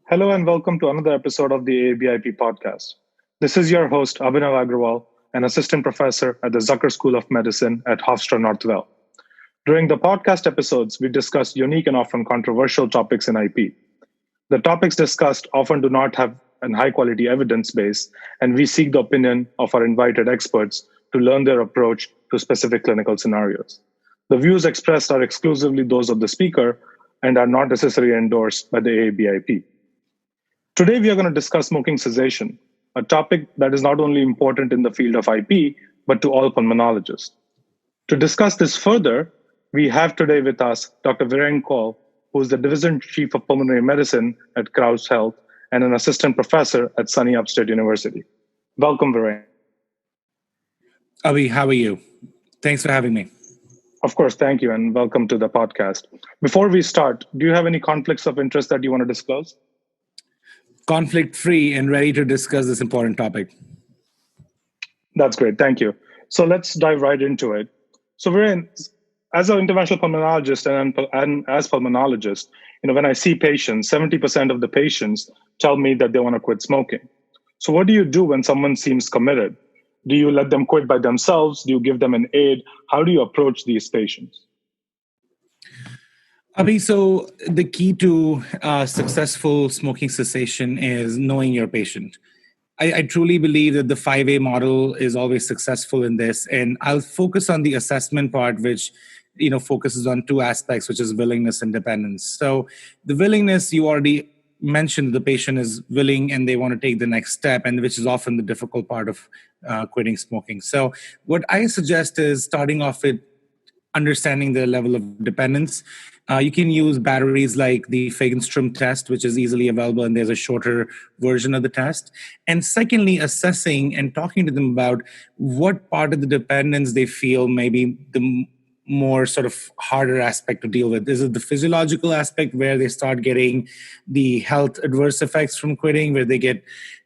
Hello and welcome to another episode of the ABIP podcast. This is your host, Abhinav Agrawal, an assistant professor at the Zucker School of Medicine at Hofstra Northwell. During the podcast episodes, we discuss unique and often controversial topics in IP. The topics discussed often do not have a high quality evidence base, and we seek the opinion of our invited experts to learn their approach to specific clinical scenarios. The views expressed are exclusively those of the speaker and are not necessarily endorsed by the AABIP. Today, we are going to discuss smoking cessation, a topic that is not only important in the field of IP, but to all pulmonologists. To discuss this further, we have today with us Dr. Viren Kaul, who is the Division Chief of Pulmonary Medicine at Krauss Health and an assistant professor at SUNY Upstate University. Welcome, Viren. Abhi, how are you? Thanks for having me. Of course, thank you, and welcome to the podcast. Before we start, do you have any conflicts of interest that you want to disclose? Conflict-free and ready to discuss this important topic. That's great. Thank you. So let's dive right into it. So as an interventional pulmonologist and as pulmonologist, when I see patients, 70% of the patients tell me that they want to quit smoking. So what do you do when someone seems committed? Do you let them quit by themselves? Do you give them an aid? How do you approach these patients? Abhi, so the key to successful smoking cessation is knowing your patient. I truly believe that the 5A model is always successful in this, and I'll focus on the assessment part, which focuses on two aspects, which is willingness and dependence. So the willingness, you already mentioned, the patient is willing and they want to take the next step, and which is often the difficult part of quitting smoking. So what I suggest is starting off with understanding the level of dependence. You can use batteries like the Fagenstrom test, which is easily available, and there's a shorter version of the test. And secondly, assessing and talking to them about what part of the dependence they feel maybe the more sort of harder aspect to deal with. Is it the physiological aspect where they start getting the health adverse effects from quitting, where they get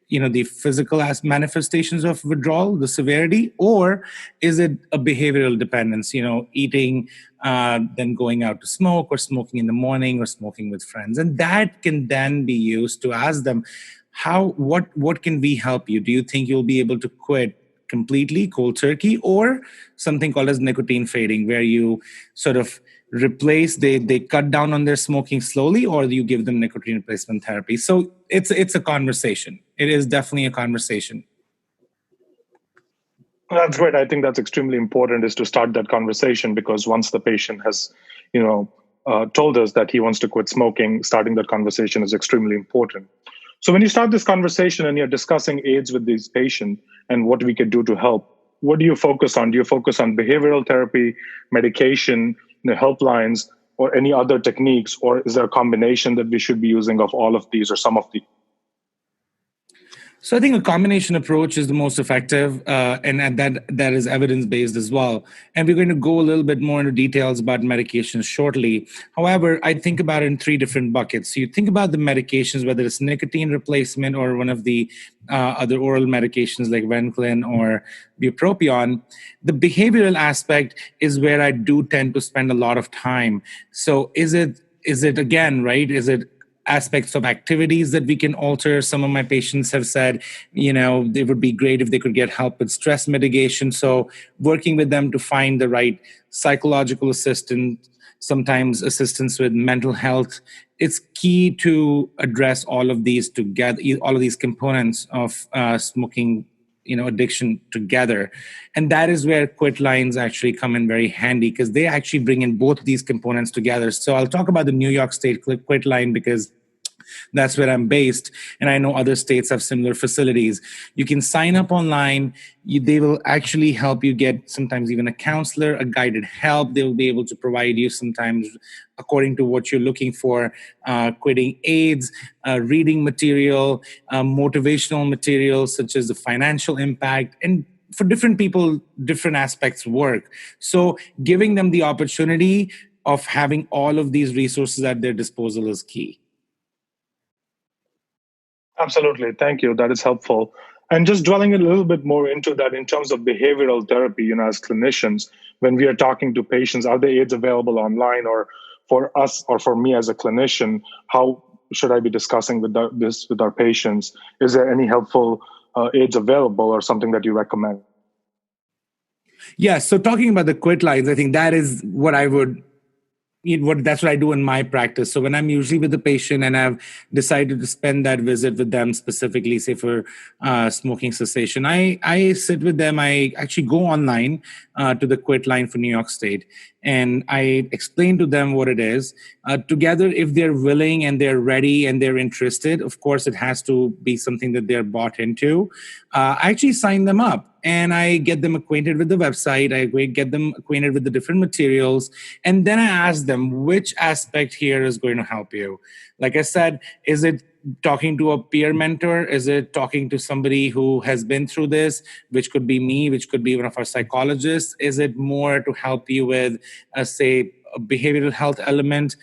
the physical manifestations of withdrawal, the severity, or is it a behavioral dependence, eating, then going out to smoke, or smoking in the morning, or smoking with friends? And that can then be used to ask them, what can we help you? Do you think you'll be able to quit completely, cold turkey, or something called as nicotine fading, where you sort of replace, they cut down on their smoking slowly, or you give them nicotine replacement therapy? So it's a conversation. It is definitely a conversation. That's great. I think that's extremely important, is to start that conversation, because once the patient has, told us that he wants to quit smoking, starting that conversation is extremely important. So when you start this conversation and you're discussing aids with these patients and what we could do to help, what do you focus on? Do you focus on behavioral therapy, medication, helplines, or any other techniques? Or is there a combination that we should be using of all of these or some of these? So I think a combination approach is the most effective, and that is evidence-based as well. And we're going to go a little bit more into details about medications shortly. However, I think about it in three different buckets. So you think about the medications, whether it's nicotine replacement or one of the other oral medications like Venclin or bupropion. The behavioral aspect is where I do tend to spend a lot of time. So is it again, right? Is it aspects of activities that we can alter? Some of my patients have said, it would be great if they could get help with stress mitigation. So working with them to find the right psychological assistance, sometimes assistance with mental health. It's key to address all of these together, all of these components of smoking addiction together. And that is where quit lines actually come in very handy, because they actually bring in both these components together. So I'll talk about the New York State quit line because that's where I'm based, and I know other states have similar facilities. You can sign up online. They will actually help you get sometimes even a counselor, a guided help. They will be able to provide you sometimes according to what you're looking for, quitting aids, reading material, motivational material, such as the financial impact. And for different people, different aspects work. So giving them the opportunity of having all of these resources at their disposal is key. Absolutely. Thank you. That is helpful. And just dwelling a little bit more into that in terms of behavioral therapy, as clinicians, when we are talking to patients, are the aids available online? Or for us or for me as a clinician, how should I be discussing this with our patients? Is there any helpful aids available or something that you recommend? Yeah. So talking about the quit lines, I think that is what I would that's what I do in my practice. So when I'm usually with the patient and I've decided to spend that visit with them specifically, say for smoking cessation, I sit with them. I actually go online to the quit line for New York State, and I explain to them what it is. Together, if they're willing and they're ready and they're interested, of course, it has to be something that they're bought into. I actually sign them up and I get them acquainted with the website. I get them acquainted with the different materials. And then I ask them which aspect here is going to help you. Like I said, is it talking to a peer mentor? Is it talking to somebody who has been through this, which could be me, which could be one of our psychologists? Is it more to help you with, say, a behavioral health element,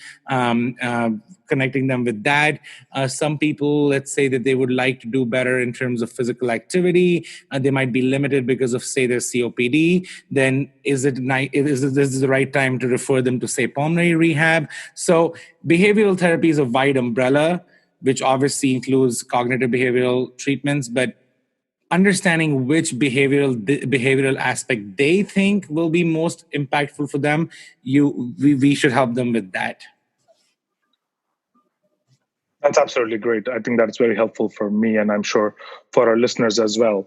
connecting them with that? Some people, let's say that they would like to do better in terms of physical activity. They might be limited because of, say, their COPD. Then is this the right time to refer them to, say, pulmonary rehab? So behavioral therapy is a wide umbrella, which obviously includes cognitive behavioral treatments, but understanding which behavioral aspect they think will be most impactful for them, we should help them with that. That's absolutely great. I think that's very helpful for me, and I'm sure for our listeners as well.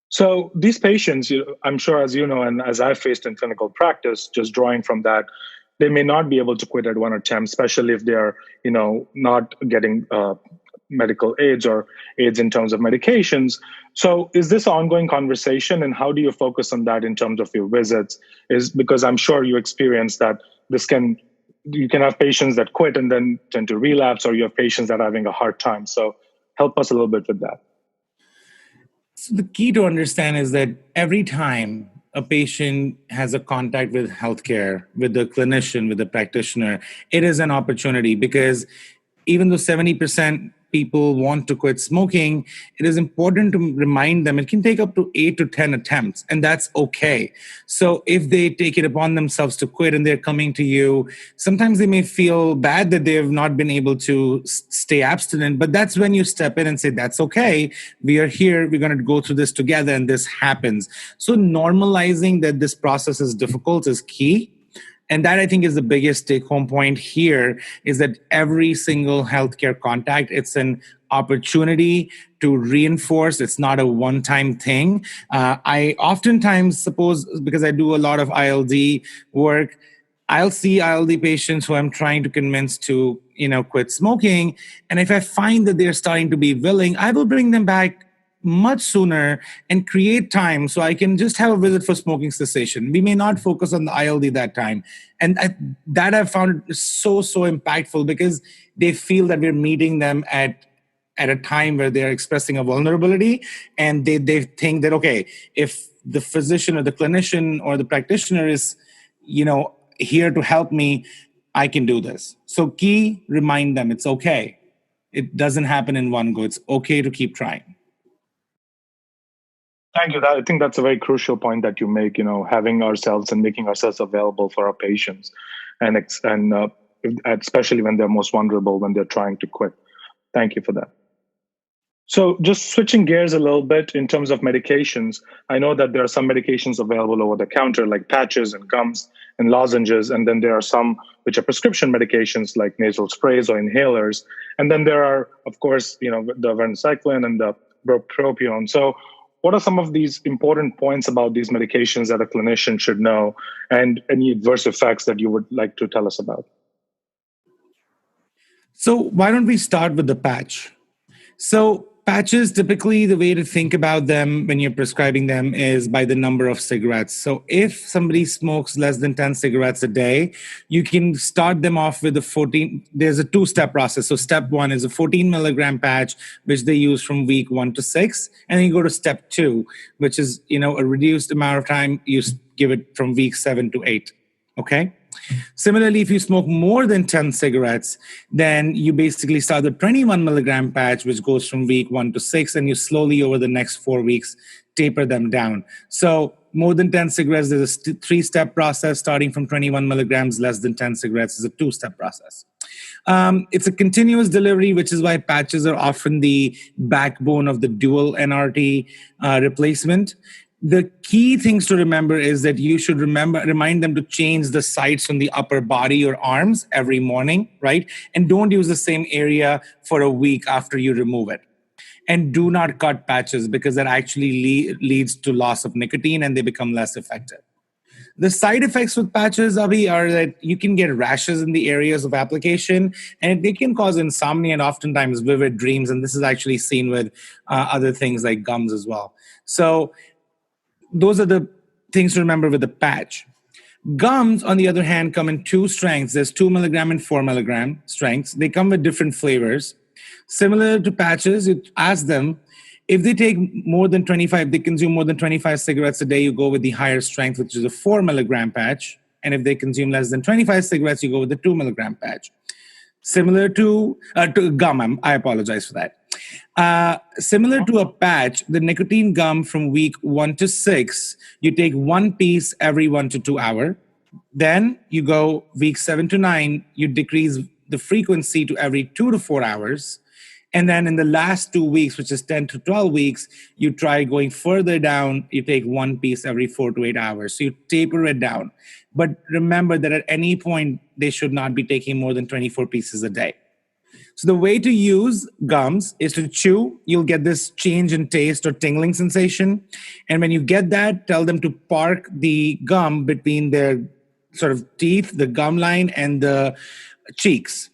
So these patients, I'm sure, as you know, and as I've faced in clinical practice, just drawing from that, they may not be able to quit at one attempt, especially if they're, not getting medical aids or aids in terms of medications. So is this an ongoing conversation, and how do you focus on that in terms of your visits? Is because I'm sure you experience that you can have patients that quit and then tend to relapse, or you have patients that are having a hard time. So help us a little bit with that. So the key to understand is that every time a patient has a contact with healthcare, with the clinician, with the practitioner, it is an opportunity, because even though 70% people want to quit smoking, it is important to remind them it can take up to 8 to 10 attempts, and that's okay. So if they take it upon themselves to quit and they're coming to you, sometimes they may feel bad that they have not been able to stay abstinent, but that's when you step in and say, that's okay. We are here. We're going to go through this together, and this happens. So normalizing that this process is difficult is key. And that, I think, is the biggest take-home point here, is that every single healthcare contact, it's an opportunity to reinforce. It's not a one-time thing. I oftentimes suppose, because I do a lot of ILD work, I'll see ILD patients who I'm trying to convince to, quit smoking. And if I find that they're starting to be willing, I will bring them back much sooner and create time so I can just have a visit for smoking cessation. We may not focus on the ILD that time. And that I've found so impactful, because they feel that we're meeting them at a time where they're expressing a vulnerability, and they think that, okay, if the physician or the clinician or the practitioner is, here to help me, I can do this. So remind them it's okay. It doesn't happen in one go. It's okay to keep trying. Thank you. I think that's a very crucial point that you make, having ourselves and making ourselves available for our patients, and especially when they're most vulnerable, when they're trying to quit. Thank you for that. So just switching gears a little bit in terms of medications, I know that there are some medications available over the counter, like patches and gums and lozenges. And then there are some which are prescription medications like nasal sprays or inhalers. And then there are, of course, the varenicline and the bupropion. So what are some of these important points about these medications that a clinician should know, and any adverse effects that you would like to tell us about? So why don't we start with the patch? So patches, typically the way to think about them when you're prescribing them is by the number of cigarettes. So if somebody smokes less than 10 cigarettes a day, you can start them off with a 14. There's a two-step process. So step one is a 14 milligram patch, which they use from week 1 to 6. And then you go to step 2, which is, a reduced amount of time. You give it from week 7 to 8. Okay. Similarly, if you smoke more than 10 cigarettes, then you basically start the 21 milligram patch, which goes from week 1 to 6, and you slowly over the next 4 weeks taper them down. So more than 10 cigarettes, there's a three-step process. Starting from 21 milligrams, less than 10 cigarettes is a two-step process. It's a continuous delivery, which is why patches are often the backbone of the dual NRT replacement. The key things to remember is that you should remind them to change the sites on the upper body or arms every morning, right? And don't use the same area for a week after you remove it. And do not cut patches, because that actually leads to loss of nicotine and they become less effective. The side effects with patches, Abhi, are that you can get rashes in the areas of application, and they can cause insomnia and oftentimes vivid dreams. And this is actually seen with other things like gums as well. So those are the things to remember with the patch. Gums, on the other hand, come in two strengths. There's 2 milligram and 4 milligram strengths. They come with different flavors. Similar to patches, you ask them if they take more than 25, they consume more than 25 cigarettes a day, you go with the higher strength, which is a 4 milligram patch. And if they consume less than 25 cigarettes, you go with the 2 milligram patch. Similar to gum, I apologize for that. Similar to a patch, the nicotine gum from week 1 to 6, you take one piece every 1 to 2 hours. Then you go week 7 to 9, you decrease the frequency to every 2 to 4 hours. And then in the last 2 weeks, which is 10 to 12 weeks, you try going further down. You take one piece every 4 to 8 hours. So you taper it down. But remember that at any point, they should not be taking more than 24 pieces a day. So the way to use gums is to chew. You'll get this change in taste or tingling sensation. And when you get that, tell them to park the gum between their sort of teeth, the gum line, and the cheeks,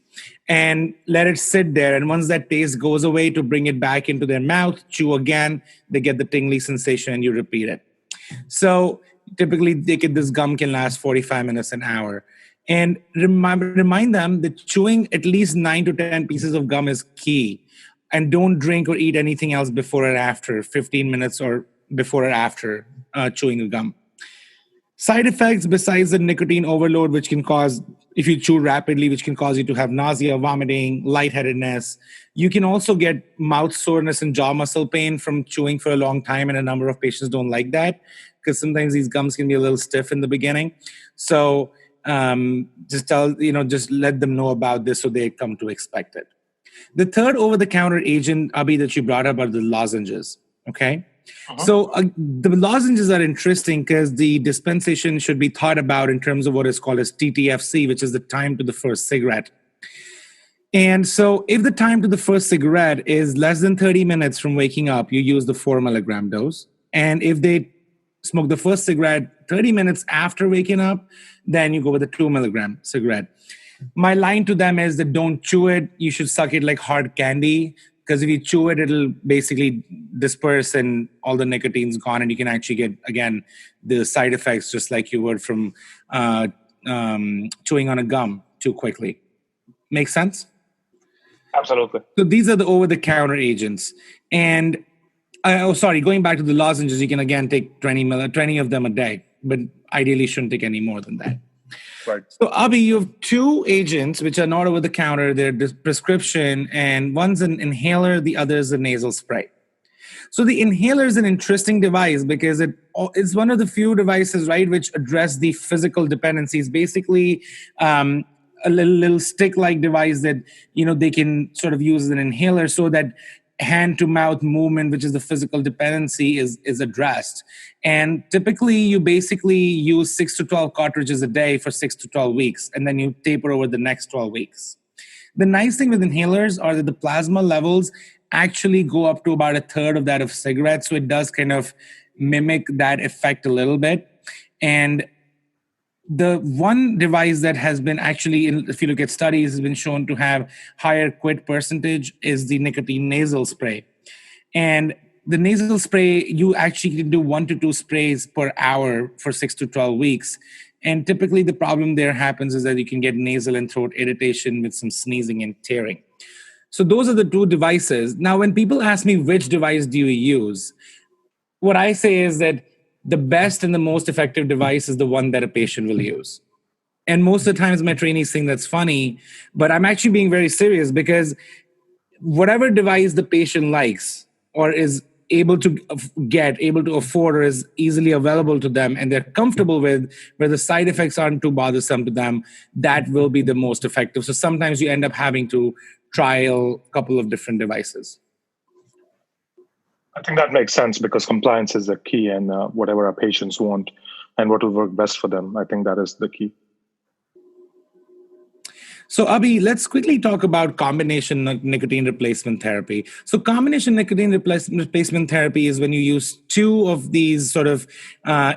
and let it sit there. And once that taste goes away, to bring it back into their mouth, chew again, they get the tingly sensation, and you repeat it. So typically, this gum can last 45 minutes, an hour. And remind them that chewing at least 9 to 10 pieces of gum is key. And don't drink or eat anything else before or after, 15 minutes or before or after chewing a gum. Side effects besides the nicotine overload, which can cause, if you chew rapidly, which can cause you to have nausea, vomiting, lightheadedness. You can also get mouth soreness and jaw muscle pain from chewing for a long time, and a number of patients don't like that because sometimes these gums can be a little stiff in the beginning. So just let them know about this so they come to expect it. The third over-the-counter agent, Abhi, that you brought up are the lozenges, okay? So the lozenges are interesting because the dispensation should be thought about in terms of what is called as TTFC, which is the time to the first cigarette. And so if the time to the first cigarette is less than 30 minutes from waking up, you use the 4 milligram dose. And if they smoke the first cigarette 30 minutes after waking up, then you go with the 2 milligram cigarette. My line to them is that don't chew it. You should suck it like hard candy. Because if you chew it, it'll basically disperse and all the nicotine's gone, and you can actually get, again, the side effects just like you would from chewing on a gum too quickly. Make sense? Absolutely. So these are the over-the-counter agents. And, going back to the lozenges, you can, again, take 20 of them a day, but ideally shouldn't take any more than that. Right. So, Abhi, you have two agents which are not over the counter. They're prescription, and one's an inhaler, the other is a nasal spray. So the inhaler is an interesting device because it's one of the few devices, right, which address the physical dependencies. Basically, a little stick-like device that they can sort of use as an inhaler, so that hand-to-mouth movement, which is the physical dependency, is addressed. And typically, you basically use 6 to 12 cartridges a day for 6 to 12 weeks, and then you taper over the next 12 weeks. The nice thing with inhalers are that the plasma levels actually go up to about a third of that of cigarettes, so it does kind of mimic that effect a little bit. And the one device that has been actually, if you look at studies, has been shown to have higher quit percentage is the nicotine nasal spray. And the nasal spray, you actually can do 1 to 2 sprays per hour for 6 to 12 weeks. And typically the problem there happens is that you can get nasal and throat irritation with some sneezing and tearing. So those are the two devices. Now, when people ask me which device do you use, what I say is that the best and the most effective device is the one that a patient will use. And most of the times my trainees think that's funny, but I'm actually being very serious, because whatever device the patient likes or is able to afford, or is easily available to them, and they're comfortable with, where the side effects aren't too bothersome to them, that will be the most effective. So sometimes you end up having to trial a couple of different devices. I think that makes sense because compliance is the key, and whatever our patients want and what will work best for them, I think that is the key. So, Abhi, let's quickly talk about combination nicotine replacement therapy. So, combination nicotine replacement therapy is when you use two of these sort of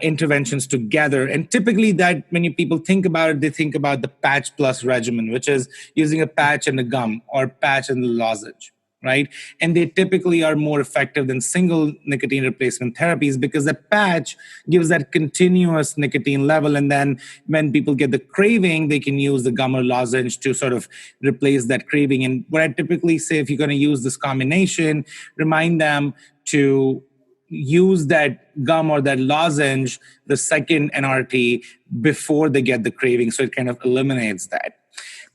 interventions together. And typically, that when people think about it, they think about the patch plus regimen, which is using a patch and a gum, or patch and a lozenge, right? And they typically are more effective than single nicotine replacement therapies, because the patch gives that continuous nicotine level. And then when people get the craving, they can use the gum or lozenge to sort of replace that craving. And what I typically say, if you're going to use this combination, remind them to use that gum or that lozenge, the second NRT, before they get the craving. So it kind of eliminates that.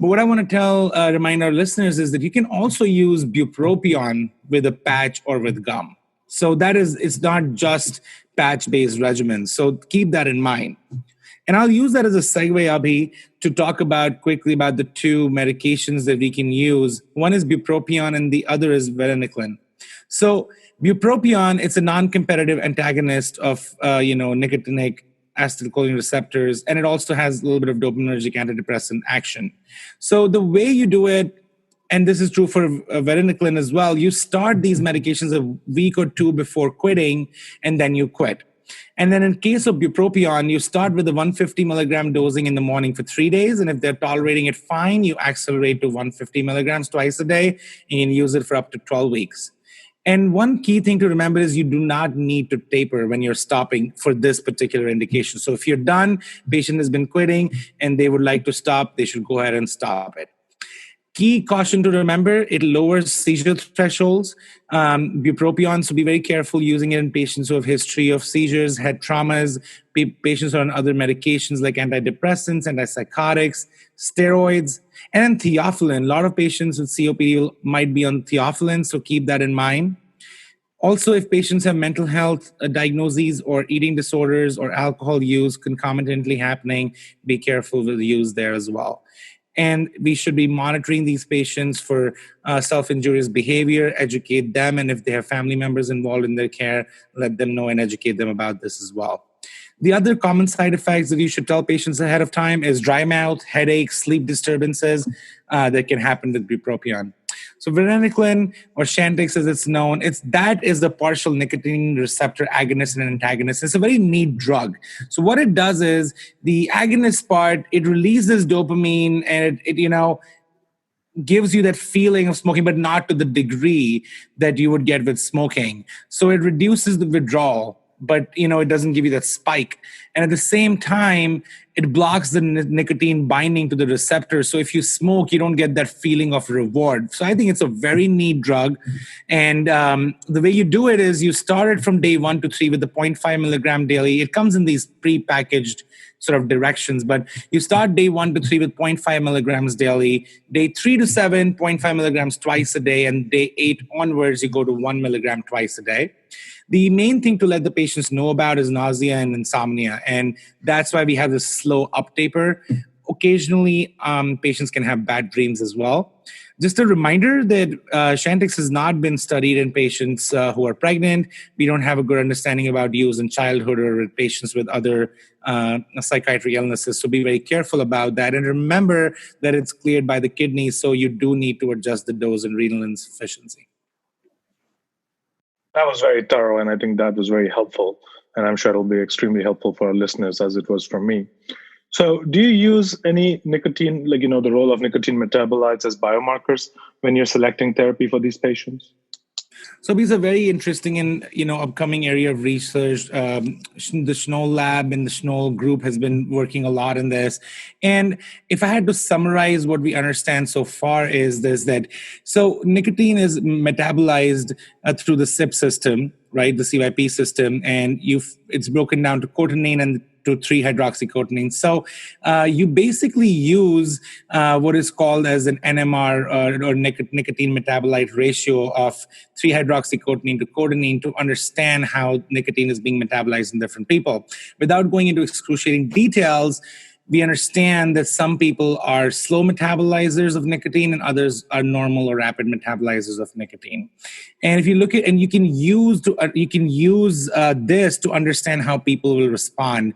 But what I want to remind our listeners is that you can also use bupropion with a patch or with gum. So it's not just patch-based regimens. So keep that in mind. And I'll use that as a segue, Abhi, to talk quickly about the two medications that we can use. One is bupropion and the other is varenicline. So bupropion, it's a non-competitive antagonist of nicotinic acetylcholine receptors, and it also has a little bit of dopaminergic antidepressant action. So the way you do it, and this is true for varenicline as well, you start these medications a week or two before quitting, and then you quit. And then in case of bupropion, you start with the 150 milligram dosing in the morning for 3 days, and if they're tolerating it fine, you accelerate to 150 milligrams twice a day, and you use it for up to 12 weeks. And one key thing to remember is you do not need to taper when you're stopping for this particular indication. So if you're done, patient has been quitting, and they would like to stop, they should go ahead and stop it. Key caution to remember, it lowers seizure thresholds. Bupropion, so be very careful using it in patients who have history of seizures, had traumas, patients who are on other medications like antidepressants, antipsychotics, steroids, and theophylline. A lot of patients with COPD might be on theophylline, so keep that in mind. Also, if patients have mental health diagnoses or eating disorders or alcohol use concomitantly happening, be careful with the use there as well. And we should be monitoring these patients for self-injurious behavior, educate them, and if they have family members involved in their care, let them know and educate them about this as well. The other common side effects that you should tell patients ahead of time is dry mouth, headaches, sleep disturbances that can happen with bupropion. So varenicline, or Chantix as it's known, that is the partial nicotine receptor agonist and antagonist. It's a very neat drug. So what it does is the agonist part, it releases dopamine, and it gives you that feeling of smoking, but not to the degree that you would get with smoking. So it reduces the withdrawal, but it doesn't give you that spike. And at the same time, it blocks the nicotine binding to the receptor. So if you smoke, you don't get that feeling of reward. So I think it's a very neat drug. And the way you do it is you start it from day 1 to 3 with the 0.5 milligram daily. It comes in these pre-packaged sort of directions, but you start day 1 to 3 with 0.5 milligrams daily, day 3 to 7, 0.5 milligrams twice a day, and day 8 onwards, you go to 1 milligram twice a day. The main thing to let the patients know about is nausea and insomnia, and that's why we have this slow up-taper. Occasionally, patients can have bad dreams as well. Just a reminder that Chantix has not been studied in patients who are pregnant. We don't have a good understanding about use in childhood or with patients with other psychiatric illnesses. So be very careful about that. And remember that it's cleared by the kidneys, so you do need to adjust the dose and renal insufficiency. That was very thorough, and I think that was very helpful. And I'm sure it'll be extremely helpful for our listeners, as it was for me. So do you use any nicotine, the role of nicotine metabolites as biomarkers when you're selecting therapy for these patients? So these are very interesting and upcoming area of research. The Schnoll lab and the Schnoll group has been working a lot in this. And if I had to summarize what we understand so far is this, that so nicotine is metabolized through the CYP system, right? The CYP system, and it's broken down to cotinine and to 3-hydroxycotinine. So you basically use what is called as an NMR or nicotine metabolite ratio of 3-hydroxycotinine to cotinine to understand how nicotine is being metabolized in different people. Without going into excruciating details, we understand that some people are slow metabolizers of nicotine and others are normal or rapid metabolizers of nicotine. And if you look at, and you can use this to understand how people will respond.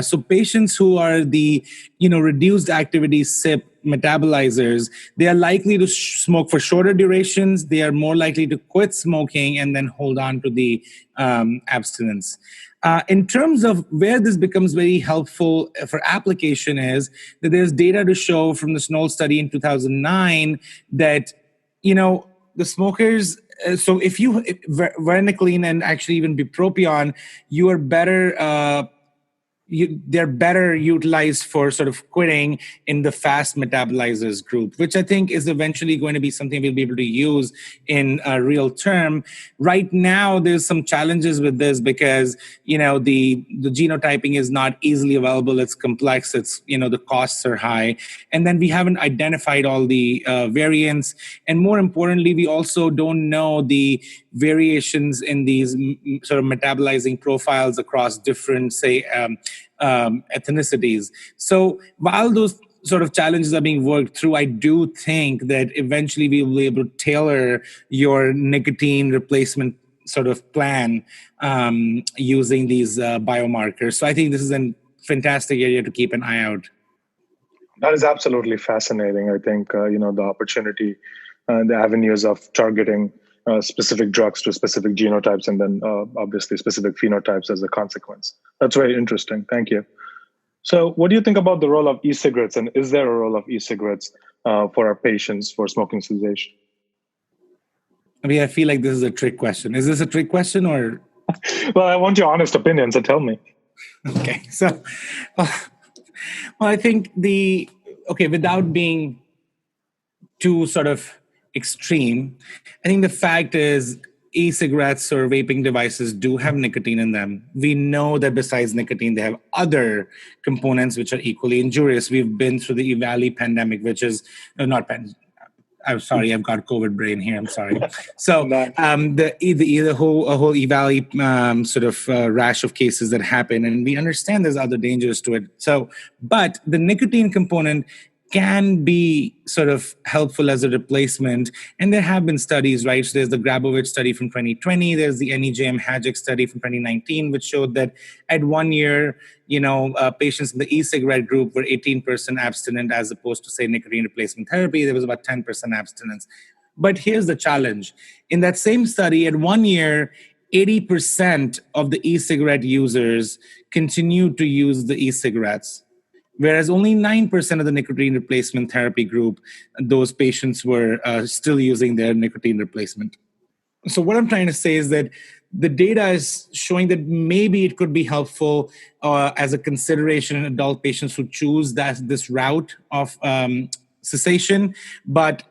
So patients who are the reduced activity SIP metabolizers, they are likely to smoke for shorter durations. They are more likely to quit smoking and then hold on to the abstinence. In terms of where this becomes very helpful for application is that there's data to show from the Snow study in 2009 that, the smokers, so if varenicline and actually even bupropion, you are better, they're better utilized for sort of quitting in the fast metabolizers group, which I think is eventually going to be something we'll be able to use in a real term. Right now, there's some challenges with this because, the genotyping is not easily available. It's complex. It's, the costs are high. And then we haven't identified all the variants. And more importantly, we also don't know the variations in these sort of metabolizing profiles across different, say, ethnicities. So while those sort of challenges are being worked through, I do think that eventually we will be able to tailor your nicotine replacement sort of plan using these biomarkers. So I think this is a fantastic area to keep an eye out. That is absolutely fascinating. I think, the opportunity, the avenues of targeting specific drugs to specific genotypes and then obviously specific phenotypes as a consequence. That's very interesting. Thank you. So what do you think about the role of e-cigarettes, and is there a role of e-cigarettes for our patients for smoking cessation? I feel like this is a trick question. Is this a trick question or? Well, I want your honest opinion, so tell me. Okay. So, well, I think without being too sort of extreme, I think the fact is e-cigarettes or vaping devices do have nicotine in them. We know that besides nicotine, they have other components which are equally injurious. We've been through the EVALI pandemic, which is I'm sorry, I've got COVID brain here. I'm sorry. So the whole EVALI sort of rash of cases that happen, and we understand there's other dangers to it. So, but the nicotine component can be sort of helpful as a replacement. And there have been studies, right? So there's the Grabovich study from 2020. There's the NEJM Hajic study from 2019, which showed that at 1 year, patients in the e-cigarette group were 18% abstinent as opposed to, say, nicotine replacement therapy. There was about 10% abstinence. But here's the challenge. In that same study, at 1 year, 80% of the e-cigarette users continued to use the e-cigarettes, whereas only 9% of the nicotine replacement therapy group, those patients were still using their nicotine replacement. So what I'm trying to say is that the data is showing that maybe it could be helpful as a consideration in adult patients who choose this route of cessation, but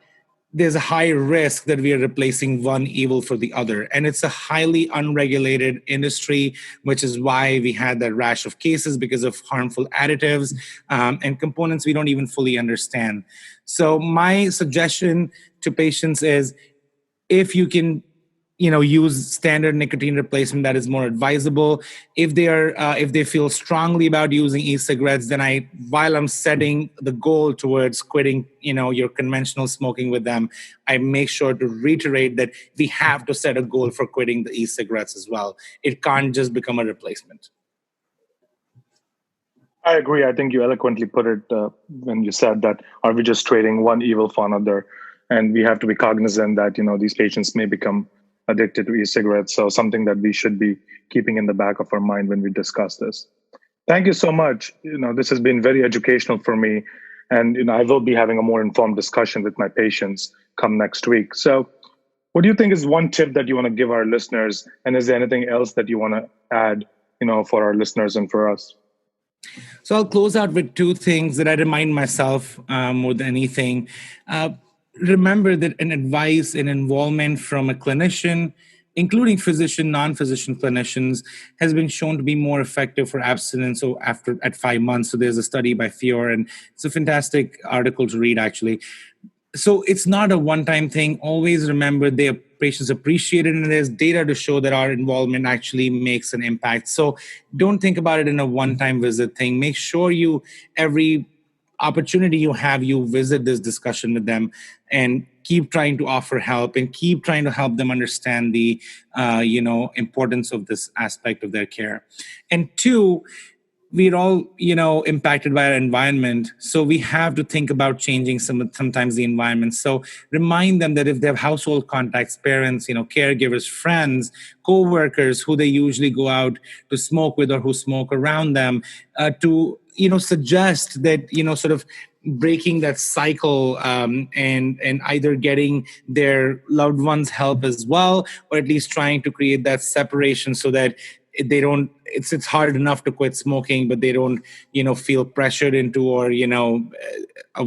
there's a high risk that we are replacing one evil for the other. And it's a highly unregulated industry, which is why we had that rash of cases because of harmful additives and components we don't even fully understand. So my suggestion to patients is if you can use standard nicotine replacement, that is more advisable. If they feel strongly about using e-cigarettes, then while I'm setting the goal towards quitting, your conventional smoking with them, I make sure to reiterate that we have to set a goal for quitting the e-cigarettes as well. It can't just become a replacement. I agree. I think you eloquently put it when you said that, are we just trading one evil for another? And we have to be cognizant that, these patients may become addicted to e-cigarettes. So something that we should be keeping in the back of our mind when we discuss this. Thank you so much. This has been very educational for me. And, I will be having a more informed discussion with my patients come next week. So what do you think is one tip that you want to give our listeners? And is there anything else that you want to add, for our listeners and for us? So I'll close out with two things that I remind myself more than anything. Remember that an advice and involvement from a clinician including physician, non-physician clinicians, has been shown to be more effective for abstinence so after at 5 months. So there's a study by Fior, and it's a fantastic article to read, actually. So it's not a one-time thing. Always remember their patients appreciate it, and there's data to show that our involvement actually makes an impact. So don't think about it in a one-time visit thing. Make sure you, every opportunity you have, you visit this discussion with them and keep trying to offer help and keep trying to help them understand the importance of this aspect of their care. And two, we're all impacted by our environment, so we have to think about changing sometimes the environment. So remind them that if they have household contacts, parents, caregivers, friends, co-workers who they usually go out to smoke with or who smoke around them, to suggest that sort of breaking that cycle, and either getting their loved ones help as well, or at least trying to create that separation so that they don't, it's hard enough to quit smoking, but they don't feel pressured into, or uh,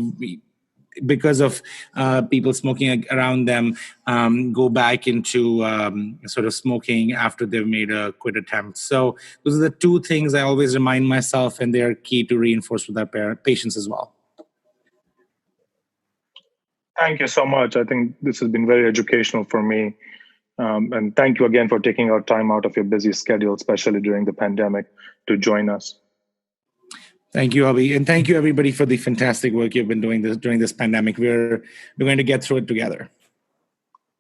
because of people smoking around them, go back into sort of smoking after they've made a quit attempt. So those are the two things I always remind myself, and they're key to reinforce with our patients as well. Thank you so much. I think this has been very educational for me. And thank you again for taking our time out of your busy schedule, especially during the pandemic, to join us. Thank you, Abhi, and thank you everybody for the fantastic work you've been doing during this pandemic. We're going to get through it together.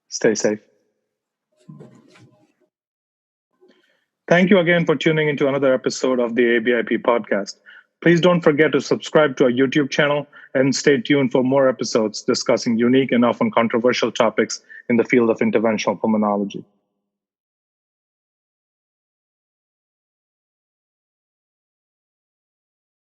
Stay safe. Thank you again for tuning into another episode of the ABIP podcast. Please don't forget to subscribe to our YouTube channel and stay tuned for more episodes discussing unique and often controversial topics in the field of interventional pulmonology.